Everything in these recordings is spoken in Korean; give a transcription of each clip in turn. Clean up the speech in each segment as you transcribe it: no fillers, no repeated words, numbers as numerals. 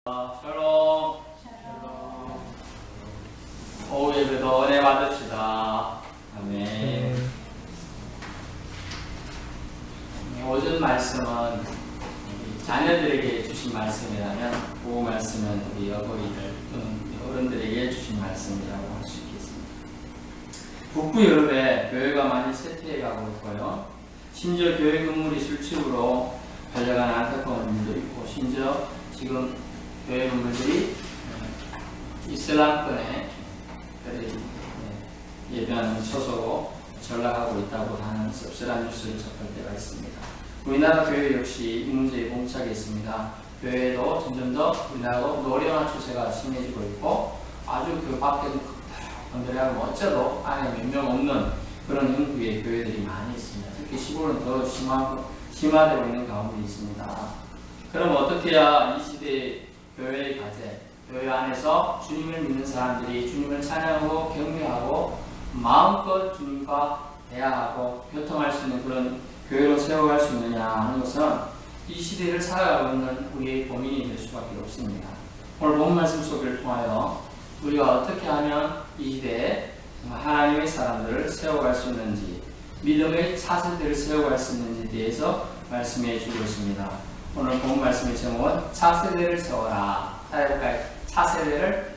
샬롬. 오후 예배도 은혜 받읍시다. 아멘. 오전 말씀은 자녀들에게 주신 말씀이라면, 오후 말씀은 우리 어버이들 또는 어른들에게 주신 말씀이라고 할 수 있겠습니다. 북부 유럽에 교회가 많이 쇠퇴해가고 있고요. 심지어 교회 건물이 술집으로 달려가는 안타까운 일도 있고, 심지어 지금 교회 건물들이 이슬람권에 예배하는 처소로 전락하고 있다고 하는 씁쓸한 뉴스를 접할 때가 있습니다. 우리나라 교회 역시 이 문제에 봉착해 있습니다. 교회도 점점 더 우리나라도 노령화 추세가 심해지고 있고, 아주 그 밖에도 건드려하고 어째도 안에 몇 명 없는 그런 형국의 교회들이 많이 있습니다. 특히 시골은 더 심화되고 있는 가운데 있습니다. 그럼 어떻게 해야 이 시대의 교회의 과제, 교회 안에서 주님을 믿는 사람들이 주님을 찬양하고 경배하고 마음껏 주님과 대화하고 교통할 수 있는 그런 교회로 세워갈 수 있느냐 하는 것은 이 시대를 살아가고 있는 우리의 고민이 될 수밖에 없습니다. 오늘 본 말씀 소개를 통하여 우리가 어떻게 하면 이 시대에 하나님의 사람들을 세워갈 수 있는지, 믿음의 차세대를 세워갈 수 있는지에 대해서 말씀해 주고 있습니다. 오늘 본 말씀의 제목은 차세대를 세워라. 따라해볼까요? 차세대를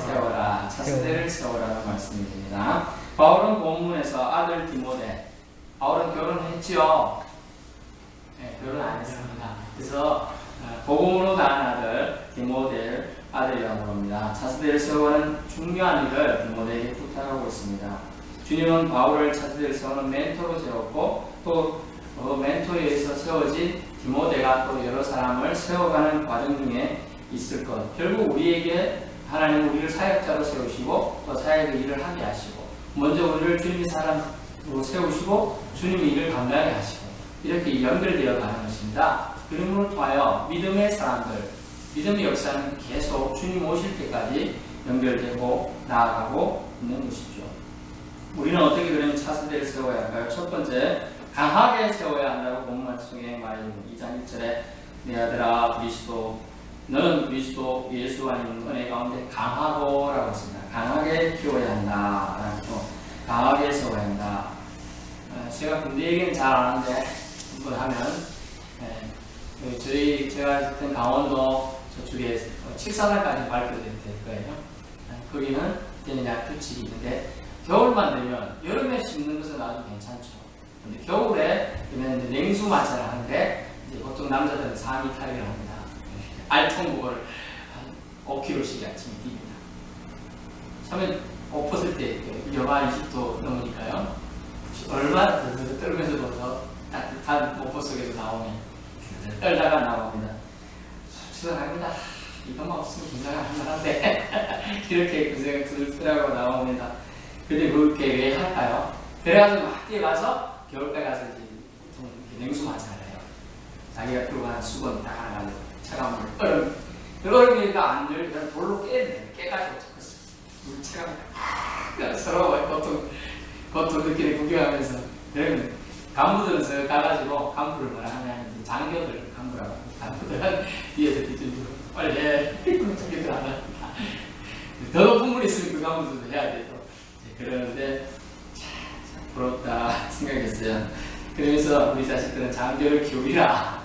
세워라. 차세대를 세워라는 말씀입니다. 바울은 본문에서 아들 디모데, 바울은 결혼했지요? 네, 결혼 안 했습니다. 그래서 복음으로 낳은 아들 디모데를 아들이라고 합니다. 차세대를 세워가는 중요한 일을 디모데에게 부탁하고 있습니다. 주님은 바울을 차세대를 세우는 멘토로 세웠고, 또 멘토에 의해서 세워진 디모데가 또 여러 사람을 세워가는 과정 중에 있을 것. 결국 우리에게 하나님은 우리를 사역자로 세우시고 또 사역의 일을 하게 하시고, 먼저 우리를 주님의 사람으로 세우시고 주님의 일을 감당하게 하시고, 이렇게 연결되어 가는 것입니다. 그림으로 통하여 믿음의 사람들, 믿음의 역사는 계속 주님 오실 때까지 연결되고 나아가고 있는 것이죠. 우리는 어떻게 그러면 차세대를 세워야 할까요? 첫 번째, 강하게 세워야 한다고 본 말씀에 말입니다. 2장 1절에 내 아들아 너는 그리스도 예수 안에 은혜 가운데 강하고 라고 했습니다. 강하게 키워야 한다. 라고 강하게 세워야 한다. 제가 군대 얘기는 잘 안 하는데 한번 하면, 제가 있던 강원도 저쪽에 칠산을까지 발표될 거예요. 거기는 그때는 약 규칙이 있는데, 겨울만 되면 여름에 심는 것은 아주 괜찮죠. 근데 겨울에 그러면 냉수 마찰을 하는데, 이제 보통 남자들은 3위 탈의를 합니다. 알통무거를 한 5kg씩 아침에 뜁니다. 처음에 옷 벗을 때 영하 20도 넘으니까요. 얼마나 떨면서도 더 따뜻한 옷 속에서 나오면 떨다가 나옵니다. 죄송합니다. 이것만 없으면 긴장을 할만한데 이렇게 그 생각이 들더라고 나옵니다. 근데 그렇게 왜 할까요? 그래가지고 막 뛰어가서 겨울까지 가서 이제 보통 냉수 마찰을 해요. 자기가 들고 간 수건 딱 하나 가지고 차가운 물, 얼음이니까 안 열면 돌로 깨가지고 물차가 서로 고통 구경하면서, 그러면 간부들은 서 가가지고 간부를 뭐라 하면 장교들 간부라고, 간부들은 뒤에서 뒤쪽으로 빨리 해. 자기들 안 합니다. 더 높은 물이 있으면 그 간부들도 해야 돼요. 그러는데 참 부럽다 생각했어요. 그러면서 우리 자식들은 장교를 키우리라.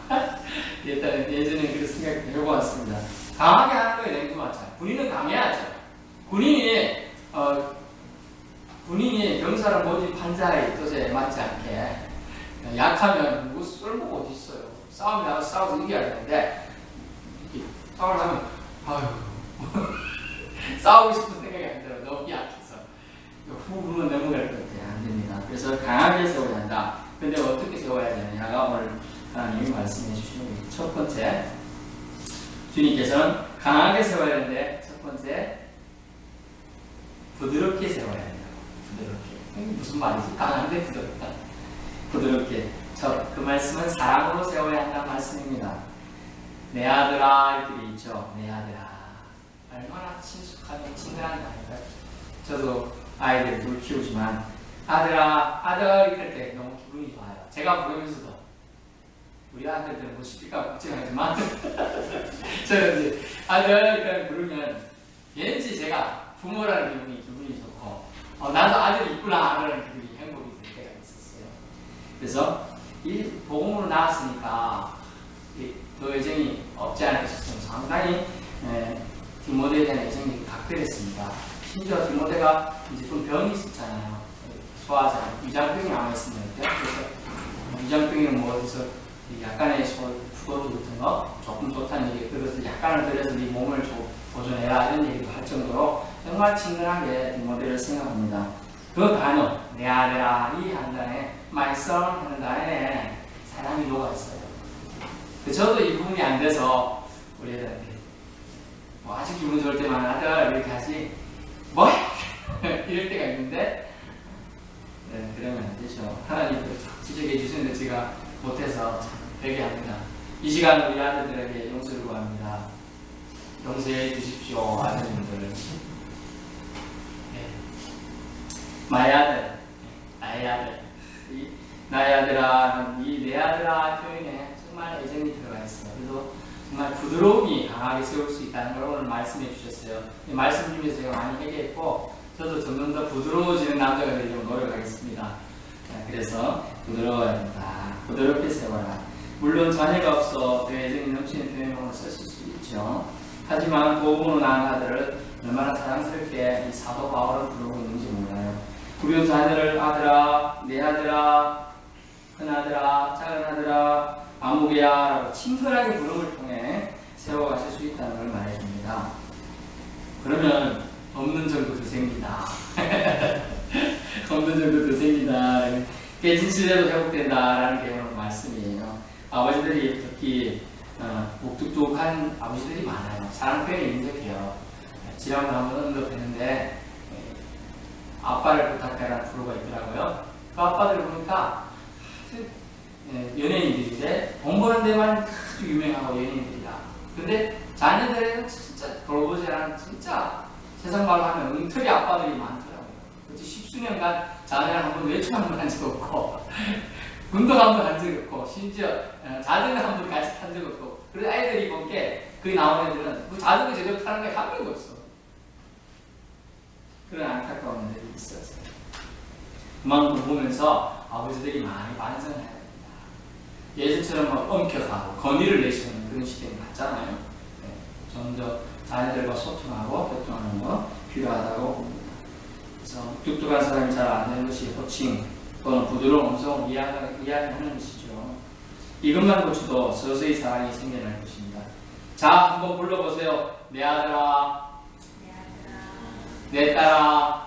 일단은 예전에 그런 생각을 해보았습니다. 강하게 하는 거에 냉수 마찰. 군인은 강해야죠. 군인이 병사를 모집한 자의 뜻에 맞지 않게 약하면 뭐 쓸모가 어디 있어요. 싸움이 나서 싸워서 이겨야 되는데, 싸우려면 싸우고 싶은 생각이 안 들어요. 너무 약해서 후불은 넘어갈 것 같아요. 안 됩니다. 그래서 강하게 세워야 한다. 근데 어떻게 세워야 되느냐가 오늘 하나님이 말씀해 주시는 거예요. 첫 번째, 주님께서는 강하게 세워야 하는데, 첫 번째, 부드럽게 세워야 된다고. 부드럽게. 이게 무슨 말이지? 강한데 부드럽다. 부드럽게. 그 말씀은 사랑으로 세워야 한다는 말씀입니다. 내 아들아, 이렇게 있죠. 내 아들아. 얼마나 친숙하게 친근한 말일까요? 저도 아이들 둘 키우지만, 아들아, 아들 이럴 때 너무 기분이 좋아요. 제가 부르면서도 우리 아들들은 뭐 시킬까 걱정하지만 저는 이제 아들 부르면 왠지 제가 부모라는 기분이 좋고 나도 아들이 있구나 하는 기분이 행복이 될 때가 있었어요. 그래서 이 복음으로 나왔으니까 그 애정이 없지 않을까 싶어서 상당히 디모데에 대한 애정이 각별했습니다. 심지어 디모데가 이제 좀 병이 있었잖아요. 소화장, 위장병이 아마 있었는데 그래서 위장병이 뭐 어디서 약간의 구더기 같은 거 조금 좋다는 얘기, 그것을 약간을 들여서 네 몸을 보존해라 이런 얘기도 할 정도로 정말 친근하게 디모데를 생각합니다. 그 단어 내 아들아 이 한 단에 my son 하는 단에 사랑이 녹아있어요. 저도 이 부분이 안 돼서 우리 애들한테 뭐 아주 기분 좋을 때만 아들 이렇게 하지 뭐 이럴 때가 있는데 그러면 안 되죠. 하나님도 지적해 주시는데 제가 못해서 참 회개합니다. 이 시간 우리 아들들에게 용서를 구합니다. 용서해 주십시오 아들님들. 나의 아들, 나의 아들, 나의 아들아, 이 내 아들아 표현에 정말 애정이 들어가 있어요. 그래서 정말 부드러움이 강하게 세울 수 있다는 걸 오늘 말씀해 주셨어요. 이 말씀 중에서 제가 많이 회개했고 저도 점점 더 부드러워지는 남자가 되려고 노력하겠습니다. 그래서 부드러워야 된다. 부드럽게 세워라. 물론 자녀가 없어 그 애정이 넘치는 표현으로 쓸 수 있죠. 하지만 복음으로 낳은 아들을 얼마나 사랑스럽게 이 사도 바울을 부르고 있는지 몰라요. 우리 자녀를 아들아, 내 아들아, 큰 아들아, 작은 아들아, 아무개야 라고 친근하게 부름을 통해 세워가실 수 있다는 걸 말해줍니다. 그러면 없는 정도 더 생긴다. 없는 정도 더 생긴다. 깨진 신뢰도 회복된다라는 게 오늘 말씀이에요. 아버지들이 특히 묵뚝뚝한 아버지들이 많아요. 사랑 표현이 인색해요. 지난번에 한번 언급했는데 아빠를 부탁해라는 프로가 있더라고요. 그 아빠들 보니까 연예인들인데 돈 버는 데만 아주 유명하고 연예인들이다. 근데 자녀들에는 진짜 돌보자라는 진짜 세상 말로 하면 엉터리 아빠들이 많더라고요. 그렇지 10수년간 자녀를 한번 외출 한번 한 적 없고 운동 한번 한 적 없고 심지어 자전거 한번 같이 탄 적 없고 그래서 아이들이 본 게 거기 나온 애들은 그 자전거 제대로 타는 게 한 명도 없어. 그런 안타까운 일이 있었어요. 그만큼 보면서 아버지들이 많이 반성을 해야 됩니다. 예전처럼 막 엄격하고 건의를 내시는 그런 시대는 같잖아요. 네. 좀 더 자녀들과 소통하고 교통하는 거 필요하다고 봅니다. 그래서 뚝뚝한 사람이 잘 안 되는 것이 호칭 또는 부드러운 음성을 이야기하는 것이죠. 이것만 고쳐도 서서히 사랑이 생겨날 것입니다. 자, 한번 불러보세요. 내 아들아, 내 딸아.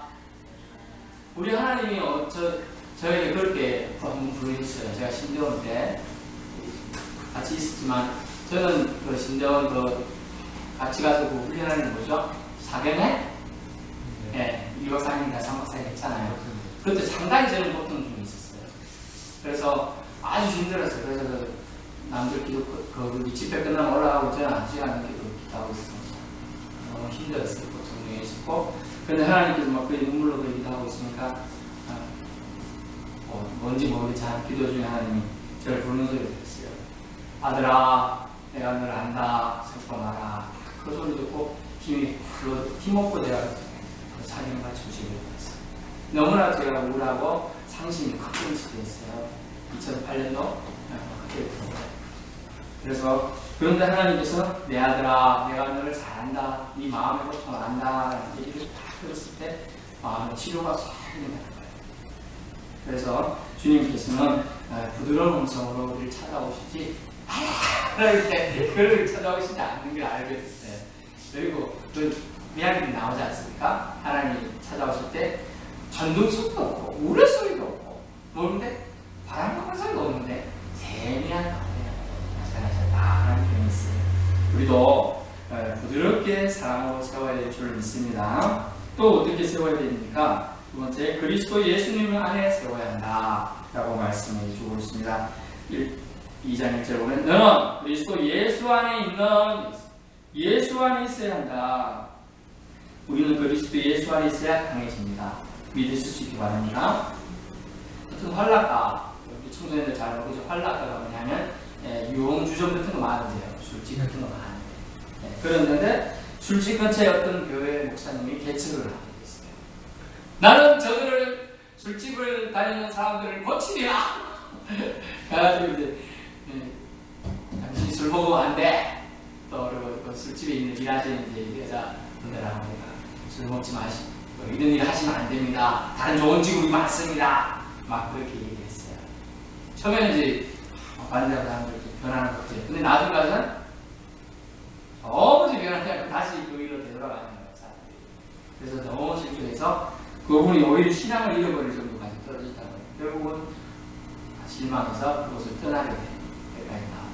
우리 하나님이 저에게 그렇게 한번 부르셨어요. 제가 신대원 때 같이 있었지만 저는 그 신대원 같이 가서 그 훈련하는 뭐죠? 4개월? 네, 2박 3일인가 3박 4일 했잖아요. 그때 상당히 저는 고통 중에 있었어요. 그래서 아주 힘들었어요. 그래서 그 남들 기도 그 집회 끝나면 올라가고 저는 1시간 기도하고 있었어요. 너무 힘들었어요. 고통 중에 있었고. 그런데 하나님께서 막 그 눈물로 기도하고 있으니까 뭔지 모르겠지만 기도 중에 하나님이 저를 부르는 소리를 들었어요. 아들아, 내가 너를 안다. 슬퍼 마라. 그 소리 듣고 힘없고 내가 그 사경을 주시게 됐어요. 너무나 제가 우울하고 상심이 크게 됐어요. 2008년도 그때 그래서 그런데 하나님께서 내 아들아, 내가 너를 잘 안다. 네 마음의 고통을 안다. 라는 얘기를 딱 들었을 때 마음의 치료가 싹 일어나는 거예요. 그래서 주님께서는 부드러운 음성으로 우리를 찾아오시지 이렇게 그를 찾아오시지 않는 걸 알게 됐어요. 그리고 그 이야기들이 나오지 않습니까? 하나님이 찾아오실 때 전등속도 없고 우레소리도 없고 뭐는데 바람 부는 소리도 없는데 세미한 마음에 나타나셨다라는 표현이 있어요. 우리도 부드럽게 사랑으로 세워야 될 줄 믿습니다. 또 어떻게 세워야 됩니까? 두 번째, 그리스도 예수님 안에 세워야 한다 라고 말씀해 주고 있습니다. 2장 1절 보면 너는 그리스도 예수 안에 있는 예수 안에 있어야 한다. 우리는 그리스도 예수 안에 있어야 강해집니다. 믿으실 수 있기 바랍니다. 어떤 활락가, 우리 청소년들 잘 모르죠. 활락가가 뭐냐면 유흥주점 같은 거 많은데요. 술집 같은 거 많은데. 네, 그런데 술집 근처에 어떤 교회 목사님이 개척을 하게 됐어요. 나는 저들을 술집을 다니는 사람들을 고치리라. 가지고 이제 당신이 술 먹으면 안 돼. 또 그리고 그 술집에 있는 일하시는 이제 여자분들하고 술 먹지 마시고 이런 일 하시면 안 됩니다. 다른 좋은 직업이 많습니다. 막 그렇게 얘기했어요. 처음에는 이제 반대하고 사람들 변하는 것들. 근데 나중에 가서는 너무 변하지 않고 다시 그 일로 되돌아가는 거예요. 그래서 너무 실패해서 그분이 오히려 신앙을 잃어버릴 정도까지 떨어졌다고 해요. 결국은 실망해서 그것을 떠나게 된 때까지 나왔다.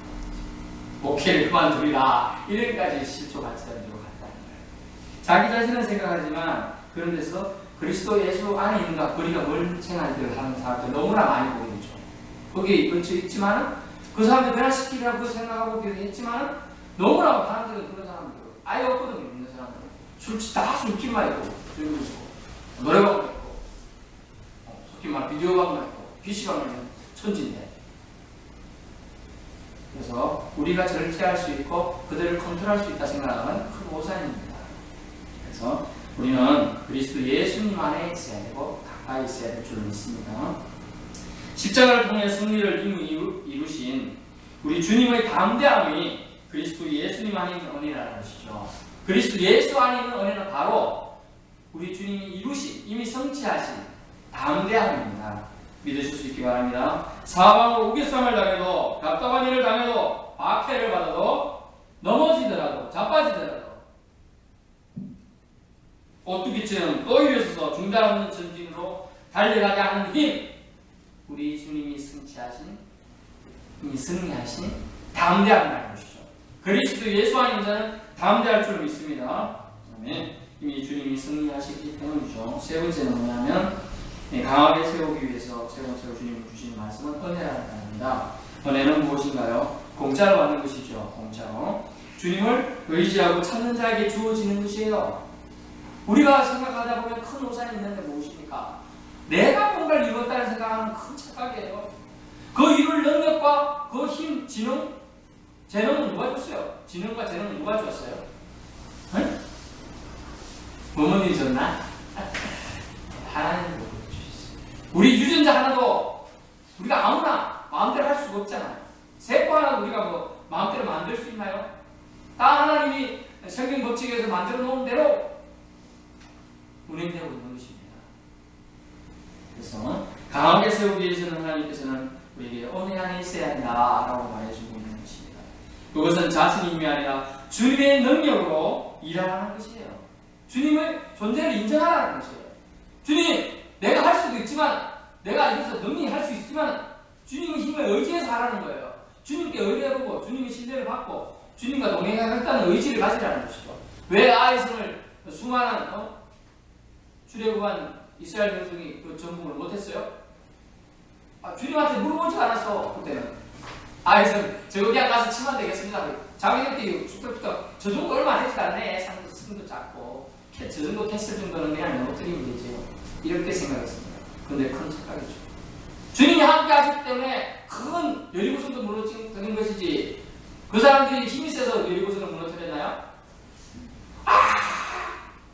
목회를 그만두리라. 이런까지 실족할 지점으로 갔다는 거예요. 자기 자신은 생각하지만 그런 데서 그리스도 예수 안에 있는가 거리가 멀 생활들을 하는 사람들 너무나 많이 보이죠. 거기에 근처에 있지만 그 사람들 변화시키려고 생각하고 했지만 너무나 사람들은 그런 사람들 아예 없거든요. 있는 사람들은 술집 다 술집만 있고 노래방도 있고 솔직히 말 비디오방도 있고 PC방은 천지인데. 그래서 우리가 절제할 수 있고 그들을 컨트롤할 수 있다 생각하면 큰 오산입니다. 그래서 우리는 그리스도 예수님 안에 있어야 되고 가까이 있어야 될 줄 믿습니다. 십자가를 통해 승리를 이루신 우리 주님의 담대함이 그리스도 예수님 안에 있는 은혜라는 것이죠. 그리스도 예수 안에 있는 은혜는 바로 우리 주님이 이루신, 이미 성취하신 담대함입니다. 믿으실 수 있기 바랍니다. 사방으로 우겨쌈을 당해도, 답답한 일을 당해도, 박해를 받아도, 넘어지더라도, 자빠지더라도 오뚜기처럼 또 일어서서 중단 없는 전진으로 달려가게 하는 힘, 우리 주님이 성취하신, 이미 승리하신 담대함이라는 것이죠. 그리스도 예수 안에 있는 자는 담대할 줄 믿습니다. 아멘. 이미 주님이 승리하셨기 때문이죠. 세 번째는 뭐냐면 강하게 세우기 위해서 세 번째로 주님이 주신 말씀은 은혜라는 단어입니다. 은혜는 무엇인가요? 공짜로 받는 것이죠. 공짜로. 주님을 의지하고 찾는 자에게 주어지는 것이에요. 우리가 생각하다 보면 큰 오산이 있는데 무엇입니까? 내가 뭔가를 이뤘다는 생각하면 큰 착각이에요. 그 이룰 능력과 그 힘, 재능은 누가 줬어요? 지능과 재능은 누가 줬어요? 응? 부모님이 줬나? 하나님이 주셨어요. 우리 유전자 하나도 우리가 아무나 마음대로 할 수가 없잖아요. 세포 하나도 우리가 뭐 마음대로 만들 수 있나요? 다 하나님이 성경 법칙에서 만들어 놓은 대로 운행되고 있는 것입니다. 그래서 강하게 세우기 위해서는 하나님께서는 우리에게 은혜 안에 있어야 한다라고 말해주고 있는 것입니다. 그것은 자신의 힘이 아니라 주님의 능력으로 일하라는 것이에요. 주님의 존재를 인정하라는 것이에요. 주님, 내가 할 수도 있지만, 내가 여기서 능히 할 수 있지만, 주님의 힘을 의지해서 하라는 거예요. 주님께 의뢰하고, 주님의 신뢰를 받고, 주님과 동행하겠다는 의지를 가지라는 것이죠. 왜 아이성을 수많은 출애굽한 이스라엘 백성이 그 정복을 못했어요? 주님한테 물어보지 않았어. 그때는 아이성 저 그냥 가서 치면 되겠습니다. 자기들끼리 죽덕죽덕 저 정도 얼마 되지 않네. 상도 작고 저 정도 됐을 정도는 그냥 넘어뜨리면 되죠. 이렇게 생각했습니다. 그런데 큰 착각이죠. 주님이 함께 하셨기 때문에 큰 여리고성도 무너뜨린 것이지 그 사람들이 힘이 세서 여리고성을 무너뜨렸나요?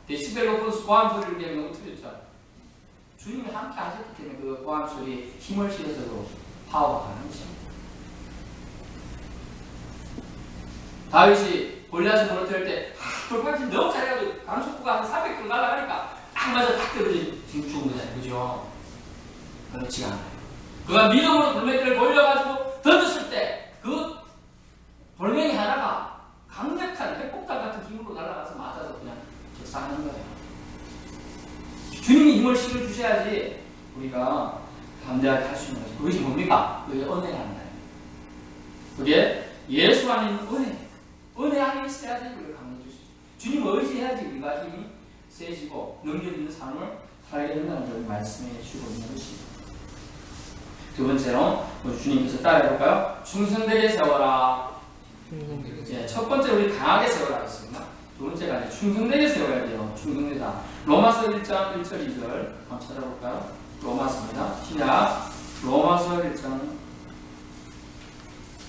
데시벨 높은 고함 소리를 그냥 넘어뜨렸죠. 주님이 함께 하셨기 때문에 그 고함 소리에 힘을 실어서도 파워가 가는 것입니다. 다윗이 골리앗을 무너뜨릴 때 돌팔질 너무 잘해가지고 강속구가 한 300km 날아가니까 딱 맞아 딱 떨어지 지금 죽은 거잖아요. 그죠? 그렇지가 않아요. 그가 믿음으로 돌멩이를 돌려가지고 던졌을 때 그 돌멩이 하나가 강력한 핵폭탄 같은 힘으로 날아가서 맞아서 그냥 적사하는 거예요. 주님이 힘을 실어주셔야지 우리가 담대하게 할 수 있는 거죠. 그것이 뭡니까? 그게 은혜라는 거예요. 그게 예수 안에 있는 은혜. 은혜 안에 있어야지 우리가 강해질 수 있어요. 주님을 의지해야지 우리가 힘이 세지고 능력 있는 삶을 살게 된다는 걸 말씀해 주고 있는 것입니다. 두 번째로 주님께서 따라해볼까요? 충성되게 세워라. 첫 번째 우리 강하게 세워라 했습니다. 두 번째가 이제 충성되게 세워야 돼요. 충성되다. 로마서 1장 1절 2절 한번 찾아볼까요? 로마서입니다. 시작. 로마서 1장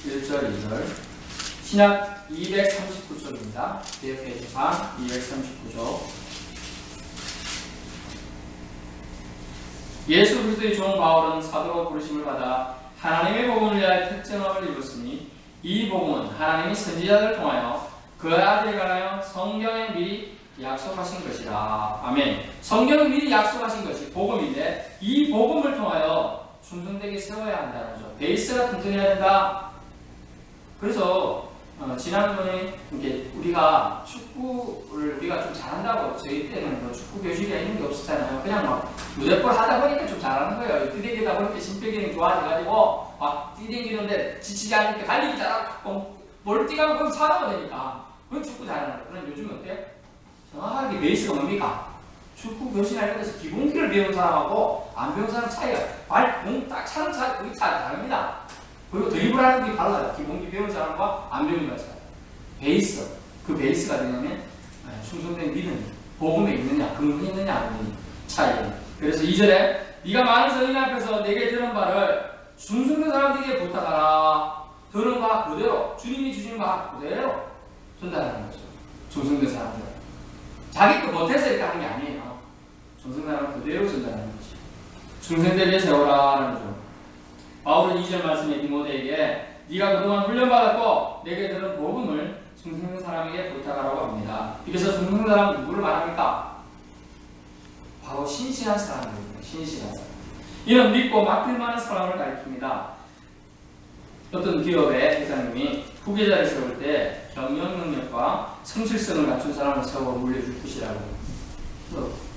1절, 2절. 신약 239쪽입니다. 개역개정판 239쪽. 예수 그리스도의 종 바울은 사도로 부르심을 받아 하나님의 복음을 위하여 특정함을 입었으니 이 복음은 하나님이 선지자들을 통하여 그의 아들에 관하여 성경에 미리 약속하신 것이라. 아멘. 성경에 미리 약속하신 것이 복음인데 이 복음을 통하여 충성되게 세워야 한다는 거죠. 베이스가 튼튼해야 된다. 그래서 지난번에 이렇게 우리가 축구를 우리가 좀 잘한다고, 저희 때는 뭐 축구 교실이 있는 게 없었잖아요. 그냥 막 무대볼 하다 보니까 좀 잘하는 거예요. 뛰댕기다 보니까 심폐기능이 좋아져가지고 막 뛰댕기는데 지치지 않으니까 달리기 잘하고 뭘 뛰가면 거기 차가가 되니까 그건 축구 잘하는 거예요. 그럼 요즘 어때요? 정확하게 베이스가 뭡니까? 축구 교실할 때서 기본기를 배운 사람하고 안 배운 사람 차이가 공 딱 차는 차이 거의 다릅니다. 그리고 드리블하는 게 달라요. 기본기 배운 사람과 안 배운 사람. 베이스. 그 베이스가 되냐면 충성된 믿음, 복음에 있느냐, 근거에 있느냐, 아니냐 차이. 그래서 2절에 네가 많은 성인 앞에서 내게 들은 바를 충성된 사람들에게 부탁하라. 들은 바 그대로, 주님이 주신 바 그대로 전달하는 거죠. 충성된 사람들. 자기 거 못해서 이렇게 하는 게 아니에요. 충성된 사람은 그대로 전달하는 거죠. 충성되게 세워라라는 거죠. 바울은 2절 말씀에 디모데에게 네가 그동안 훈련받았고 내게 들은 복음을 충성된 사람에게 부탁하라고 합니다. 여기서 충성된 사람은 누구를 말합니까? 바로 신실한 사람입니다. 신실한 사람. 이는 믿고 맡길 만한 사람을 가리킵니다. 어떤 기업의 회장님이 후계자를 세울 때 경영 능력과 성실성을 갖춘 사람을 세워 물려줄 것이라고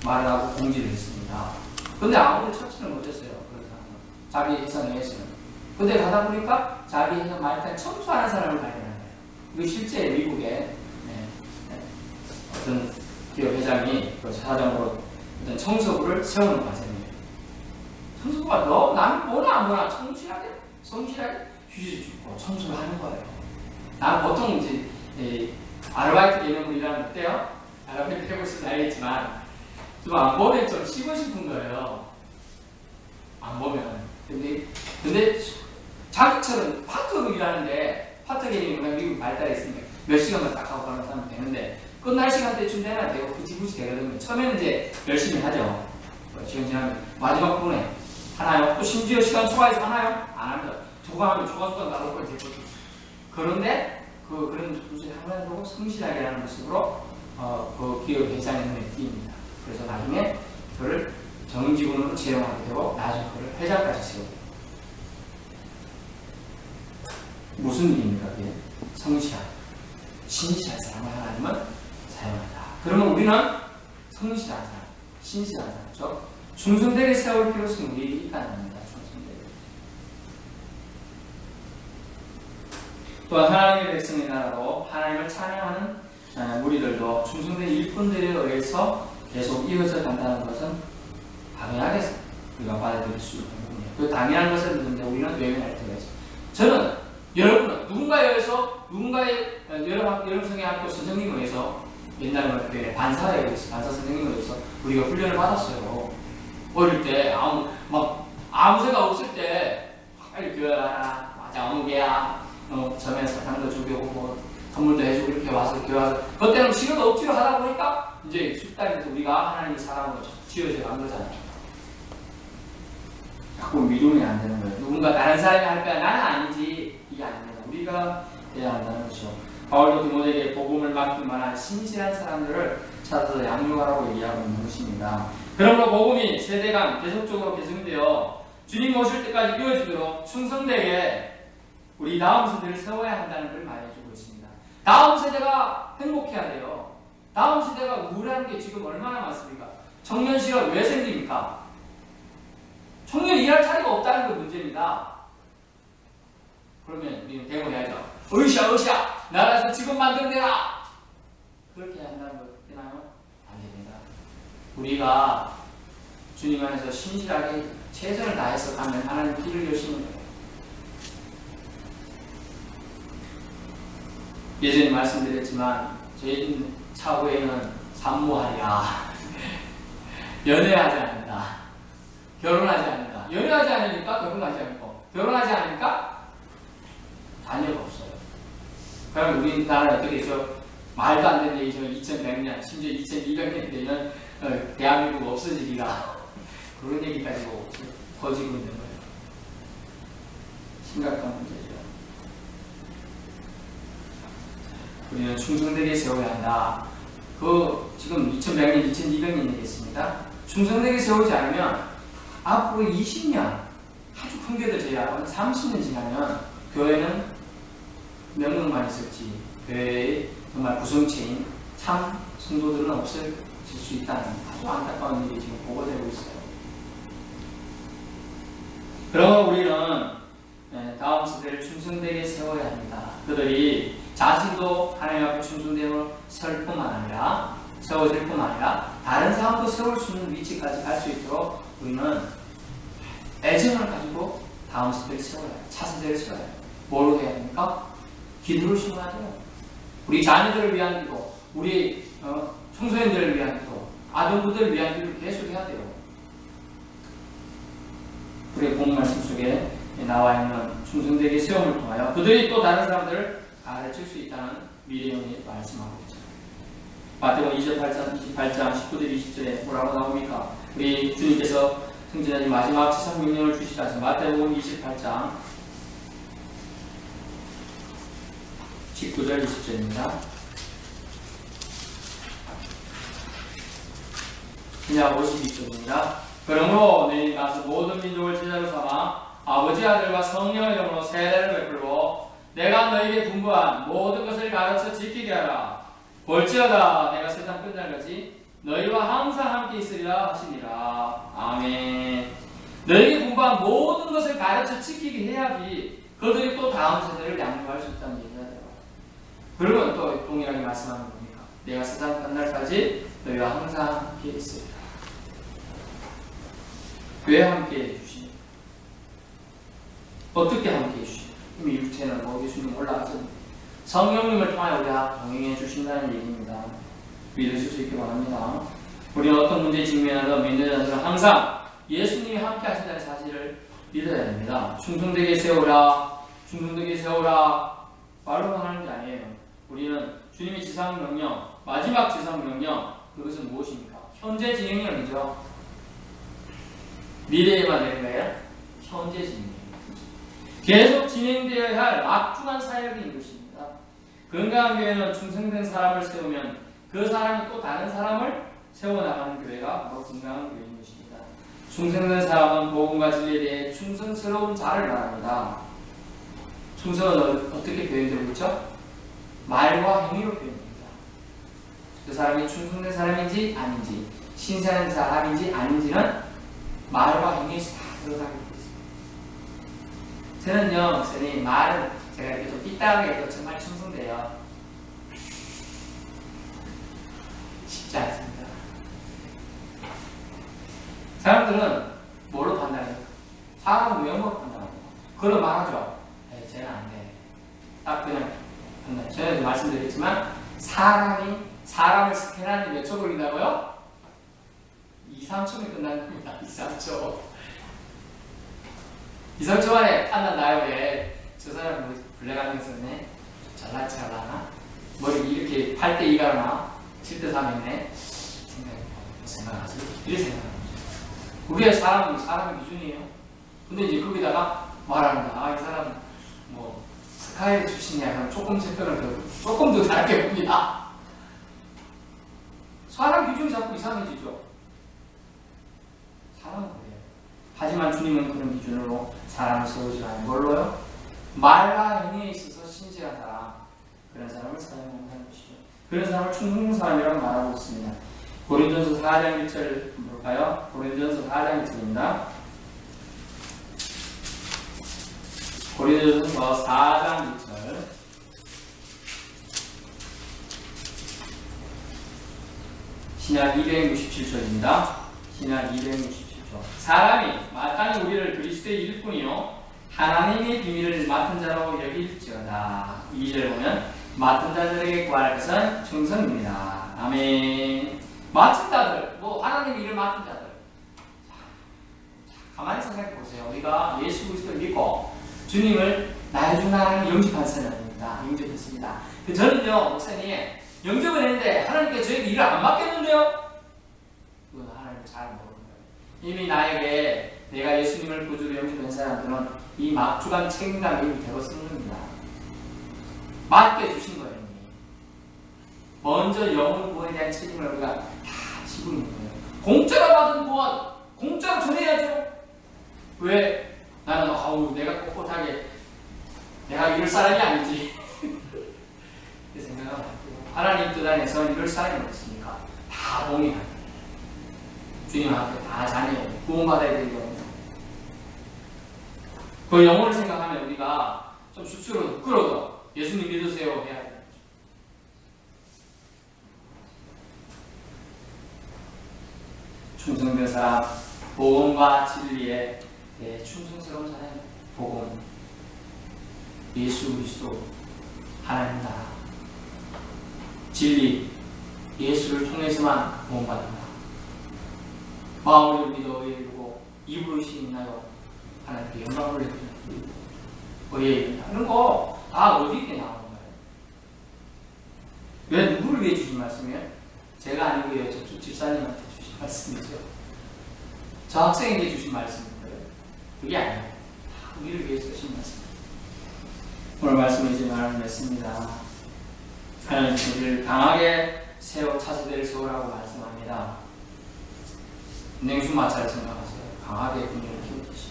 말을 하고 공지를 했습니다. 근데 아무도 처치를 못했어요. 자기 회사 내에서는. 근데 가다 보니까 자기 회사 말단 청소하는 사람을 발견한 거예요. 이거 실제 미국의 어떤 기업 회장이 그 사장으로 어떤 청소부를 세우는 과정이에요. 청소부가 너 나는 뭐나 안 뭐나 성실하게 휴지 주고 청소를 하는 거예요. 나는 보통 이제 아르바이트 개념으로 일하면 어때요? 아르바이트 해보시면 알겠지만 좀 안 보면 좀 쉬고 싶은 거예요. 안 보면. 근데 자기처럼 파트로 일하는데 파트 개념이 미국 발달했으니까 몇 시간만 딱 하고 가는 사람 되는데 끝날 시간대쯤 되면 되고 그지부지 되거든요. 처음에는 이제 열심히 하죠. 시간 지나면 마지막 부분에 하나요? 또 심지어 시간 초과해서 하나요? 안 합니다. 초과하면 초과수가 나올 거지. 그런데 그런 도저히 하나도 성실하게 하는 모습으로 그 기업 회장의 눈에 띕니다. 그래서 나중에 그를 정직원으로 채용하게 되고 나중에 그를 회장까지 세우고. 무슨 일입니까? 그게? 성실한, 신실한 사람을 하나님은 사용한다. 그러면 우리는 성실한 사람, 신실한 사람, 즉 충성되게 세울 필요성이 우리에게 있다는 겁니다. 충성되게. 또한 하나님의 백성의 나라로 하나님을 찬양하는 무리들도 충성된 일꾼들에 의해서 계속 이어져 간다는 것은 당연하게 우리가 받아들일 수 있는 부분이에요. 그 당연한 것을 믿는데 우리는 외면할 때가 있어요. 저는 여러분은 누군가에 의해서 누군가의 여러분성의 학교 선생님에 의해서 옛날에 반사에 의해서 반사 선생님에 의해서 우리가 훈련을 받았어요. 어릴 때 아무 생각 없을 때 빨리 교회 가라, 맞아 어묵이야, 점에 사탕도 주고 선물도 해주고 이렇게 와서 교회 와서 그때는 치료도 억지로 하다 보니까 이제 숙달해서 우리가 하나님의 사랑으로 지어져 간 거잖아요. 자꾸 미루면 안 되는 거예요. 누군가 다른 사람이 할 거야 나는 아니지, 이게 아닙니다. 우리가 해야 한다는 것이죠. 바울도 디모데에게 복음을 맡길 만한 신실한 사람들을 찾아서 양육하라고 얘기하고 있는 것입니다. 그러므로 복음이 세대간 계속적으로 계승되어 주님 오실 때까지 이어지도록 충성되게 우리 다음 세대를 세워야 한다는 걸 말해주고 있습니다. 다음 세대가 행복해야 돼요. 다음 세대가 우울한 게 지금 얼마나 많습니까? 청년 실업 왜 생깁니까? 청년 일할 자리가 없다는 게 문제입니다. 그러면 우리는 대모해야죠. 으쌰 나라에서 직업 만들어내라. 그렇게 한다는 거 되나요? 안 됩니다. 우리가 주님 안에서 신실하게 최선을 다해서 가면 하나님 길을 여시는 거예요. 예전에 말씀드렸지만 저희 차후에는 산모하리라. 연애하지 않는다. 결혼하지 않는다. 연애하지 않으니까 결혼하지 않고 결혼하지 않으니까 자녀가 없어요. 그럼 우리나라는 어떻게 말도 안 되는 얘기죠. 2100년, 심지어 2200년 되면 대한민국 없어지리라. 그런 얘기까지 퍼지고 있는 거예요. 심각한 문제죠. 우리는 충성되게 세워야 한다. 지금 2100년, 2200년 얘기했습니다. 충성되게 세우지 않으면 앞으로 20년, 아주 큰 교회들 제외하고 30년 지나면 교회는 명령만 있었지 교회의 정말 구성체인 참 성도들은 없어질 수 있다는 아주 안타까운 일이 지금 보고되고 있어요. 그러나 우리는 다음 세대를 충성되게 세워야 합니다. 그들이 자신도 하나님 앞에 충성되어 세워질 뿐만 아니라 다른 사람도 세울 수 있는 위치까지 갈 수 있도록 우리는 애정을 가지고 다음 세대를 세워야 해요. 차세대를 세워야 해요. 뭘로 해야 됩니까? 기도를 심어야 돼요. 우리 자녀들을 위한 기도, 우리 청소년들을 위한 기도, 아동부들을 위한 기도를 계속 해야 돼요. 우리의 본 말씀 속에 나와 있는 충성되게 세움을 통하여 그들이 또 다른 사람들을 가르칠 수 있다는 미래형이 말씀하고 있죠. 마태복음 28장 19절 20절에 뭐라고 나옵니까? 우리 주님께서 승진하신 마지막 지상 명령을 주시자 해서 마태복음 28장 19절 20절입니다. 그냥 52절입니다. 그러므로 너희 가서 모든 민족을 제자로 삼아 아버지 아들과 성령의 이름으로 세례를 베풀고 내가 너희에게 분부한 모든 것을 가르쳐 지키게 하라. 볼지어다 내가 세상 끝날까지 너희와 항상 함께 있으리라 하시니라. 아멘. 너희에게 분부한 모든 것을 가르쳐 지키게 해야지 그들이 또 다음 세대를 양육할 수 있다는 얘기가 돼요. 그러면 또 동일하게 말씀하는 겁니까? 내가 세상 끝날까지 너희와 항상 함께 있으리라. 왜 함께 해주십니까? 어떻게 함께 해주십니까? 이미 육체는 예수님 올라가셨는데 성령님을 통하여 우리와 동행해 주신다는 얘기입니다. 믿으실 수 있기 바랍니다. 우리는 어떤 문제에 직면하든 믿는 자들은 항상 예수님이 함께 하신다는 사실을 믿어야 됩니다. 충성되게 세우라, 충성되게 세우라 말로만 하는 게 아니에요. 우리는 주님의 지상명령, 마지막 지상명령, 그것은 무엇입니까? 현재 진행령이죠. 미래에만 되는 거예요? 현재 진행. 계속 진행되어야 할 막중한 사역인 것입니다. 건강한 교회는 충성된 사람을 세우면 그 사람이 또 다른 사람을 세워나가는 교회가 바로 건강한 교회인 것입니다. 충성된 사람은 복음과 진리에 대해 충성스러운 자를 말합니다. 충성은 어떻게 표현되고 있죠? 말과 행위로 표현됩니다. 그 사람이 충성된 사람인지 아닌지, 신선한 사람인지 아닌지는 말과 행위에서 다 들어가게 되어 있습니다. 저는요, 목사님, 말은 제가 이렇게 좀 삐딱하게 해도 정말 충성돼요. 쉽지 않습니다. 사람들은 뭘로 판단해요? 사람은 외모로 판단합니다. 그걸 말하죠. 쟤는 안 돼. 딱 그냥 판단. 전에도 말씀드렸지만, 사람을 스캔하는데 몇 초 걸린다고요? 2~3초면 끝나는 겁니다. 2~3초. 2~3초 만에 판단 나요. 왜? 저 사람은 블랙안경 썼네? 잘날지 잘나나? 머리 이렇게 8:2 가나? 7:3 했네? 생각하지? 이렇게 생각합니다. 우리의 사람의 기준이에요. 근데 이제 거기다가 말합니다. 이 사람은 스카이 출신이야. 그럼 조금 더 다르게 봅니다. 사람 기준이 자꾸 이상해지죠. 사람은 그래요. 하지만 주님은 그런 기준으로 사람을 세우지 않은 걸로요. 말과 행위에 있어서 신실한 사람, 그런 사람을 사용한다는 것이죠. 그런 사람을 충성된 사람이라고 말하고 있습니다. 고린도전서 4장 1절 볼까요? 고린도전서 4장 1절입니다. 고린도전서 4장 1절. 신약 267조입니다. 신약 267조. 사람이 마땅히 우리를 그리스도의 일꾼이요 하나님의 비밀을 맡은 자로 여길지어다. 2절 보면 맡은 자들에게 구할 것은 충성입니다. 아멘. 맡은 자들, 하나님의 일을 맡은 자들. 자, 가만히 생각해 보세요. 우리가 예수 그리스도를 믿고 주님을 나의 중 하나님 영접한 사람입니다. 영접했습니다. 저는요, 목사님, 영접을 했는데 하나님께 저에게 일을 안 맡겼는데요? 그건 하나님을 잘 모르는 거예요. 이미 나에게 내가 예수님을 구주로 영접한 사람들은 이 막중한 책임감이 이미 되고 쓰는 겁니다. 맡겨주신 거예요. 먼저 영혼 구원에 대한 책임을 우리가 다 지고 있는 거예요. 공짜로 받은 구원, 공짜로 전해야죠. 왜? 나는 내가 꼿꼿하게 내가 이럴 사람이 아니지. 그 생각을 할게요. 하나님 뜻 안에서 이럴 사람이 없으니까 다 동의합니다. 주님 앞에 다 자녀예요. 구원받아야 되기 때문에. 그 영혼을 생각하면 우리가 좀 수치로 부끄러워도 예수님 믿으세요 해야 돼요. 충성된 사람, 복음과 진리에 충성스러운 사람입니다. 복음, 예수 그리스도, 하나님 나라, 진리, 예수를 통해서만 구원받는다. 마음으로 믿어 의에 이르고 입으로 의심이 있나요? 하나님께 영광을 올려드립니다. 의에 이른다. 이런 거 다 어디 있게 나오는 거예요? 왜 누구를 위해 주신 말씀이에요? 제가 아니고요. 저쪽 집사님한테 주신 말씀이죠. 저 학생에게 주신 말씀인데요. 그게 아니에요. 다 우리를 위해 주신 말씀. 오늘 말씀을 이제 나누겠습니다. 하나님 우리를 강하게 차세대를 세우라고 말씀합니다. 냉수마차를 생각하세요. 강하게 군주를 키우듯이.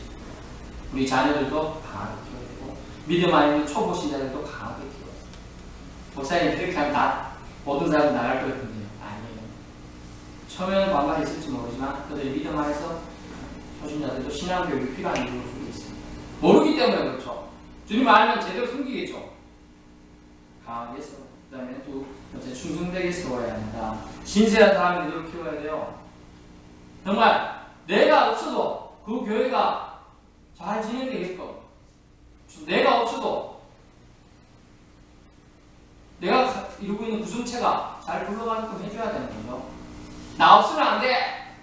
우리 자녀들도 강하게 키워야 되고 믿음 안에 있는 초보 신자들도 강하게 키워야 돼요. 목사님 그렇게 하면 다 모든 사람이 나갈 것 같은데요. 아니에요. 처음에는 반발이 있을지 모르지만 그들의 믿음 안에서 초신자들도 신앙교육이 필요한 이유로 속에 있습니다. 모르기 때문에 그렇죠. 주님 알면 제대로 숨기겠죠. 강하게 세워. 그 다음에 또 충성되게 세워야 합니다. 신실한 사람을 이대로 키워야 돼요. 정말 내가 없어도 그 교회가 잘 진행되게끔, 내가 없어도 내가 이루고 있는 구성체가 잘 굴러가게끔 해줘야 되는 거죠. 나 없으면 안 돼.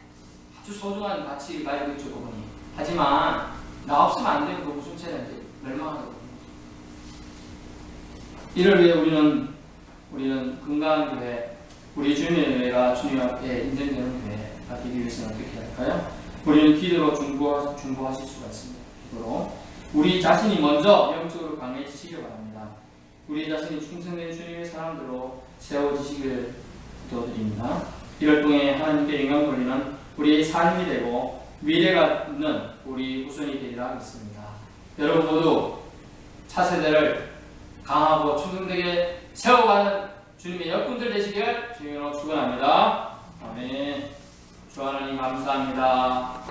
아주 소중한 가치 가지고 있죠, 그분이. 하지만 나 없으면 안 되는 그 구성체는 이제 멸망하는 거죠. 이를 위해 우리는 건강한 교회, 우리 주님의 교회가 주님 앞에 인정되는 교회가 되기 위해서는 어떻게 할까요? 우리는 기도로 중보하실 수가 있습니다. 기도로 우리 자신이 먼저 영적으로 강해지시기 바랍니다. 우리 자신이 충성된 주님의 사람들로 세워지시기를 기도드립니다. 이를 통해 하나님께 영광 돌리는 우리의 삶이 되고 미래가 있는 우리 후손이 되리라 믿습니다. 여러분 모두 차세대를 강하고 충성되게 세워가는 주님의 역군들 되시길 주님으로 축원합니다. 아멘. 주 하나님 감사합니다.